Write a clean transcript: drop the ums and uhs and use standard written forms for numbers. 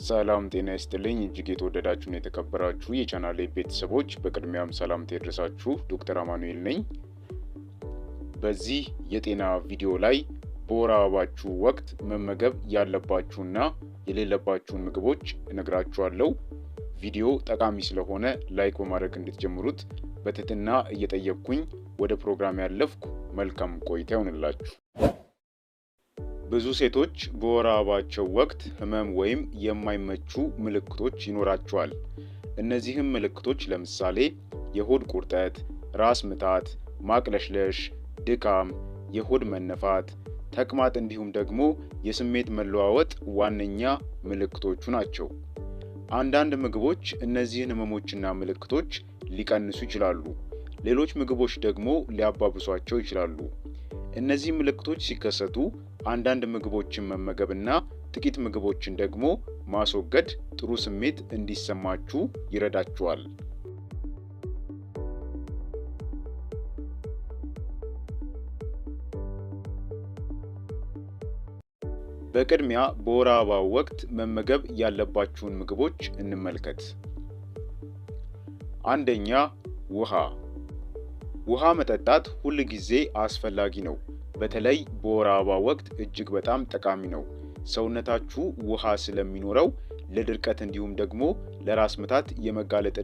ሰላም ጤና ይስጥልኝ እጅግ የተወደዳችሁና የተከበራችሁ የቻናሌ ቤተሰቦች በቅድሚያም ሰላምታ ይድረሳችሁ። ዶክተር አማኑኤል ነኝ። በዚህ የጤና ቪዲዮ ላይ በወር አበባችሁ ወቅት መመገብ ያለባችሁና የሌለባችሁን ምግቦች እነግራችኋለሁ። ቪዲዮ ጠቃሚ ስለሆነ ላይክ በማድረግ እንድትጀምሩት በትህትና እየጠየቅኩኝ ወደ ፕሮግራም ያለፍኩ። መልካም ቆይታ ይሁንላችሁ። ብዙ ሴቶች በወር አበባቸው ወቅት ህመም ወይም የማይመቹ ምልክቶች ይኖራቸዋል። እነዚህም ምልክቶች ለምሳሌ የሆድ ቁርጠት፣ ራስ ምታት፣ ማቅለሽለሽ፣ ድካም፣ የሆድ መነፋት፣ ተቅማጥ እንዲሁም ደግሞ የስሜት መለዋወጥ ዋነኛ ምልክቶቹ ናቸው። አንዳንድ ምግቦች እነዚህን ህመሞችና ምልክቶች ሊቀንሱ ይችላሉ። ሌሎች ምግቦች ደግሞ ሊያባብሷቸው ይችላሉ። እነዚህ ምልክቶች ሲከሰቱ አንዳንድ ምግቦችን መመገብና ጥቂት ምግቦችን ደግሞ ማስወገድ ጥሩ ስሜት እንዲሰማችሁ ይረዳችኋል። በቅድሚያ በወር አበባ ወቅት መመገብ ያለባችሁን ምግቦች እንመልከት። አንደኛ፣ ውሃ መጠጣት ሁል ጊዜ አስፈላጊ ነው። በተለይ በወር አበባ ወቅት እጅግ በጣም ጠቃሚ ነው። ሰውነታችሁ ውሃ ስለሚኖረው ለድርቀት እንዲሁም ደግሞ ለራስ ምታት የመጋለጥ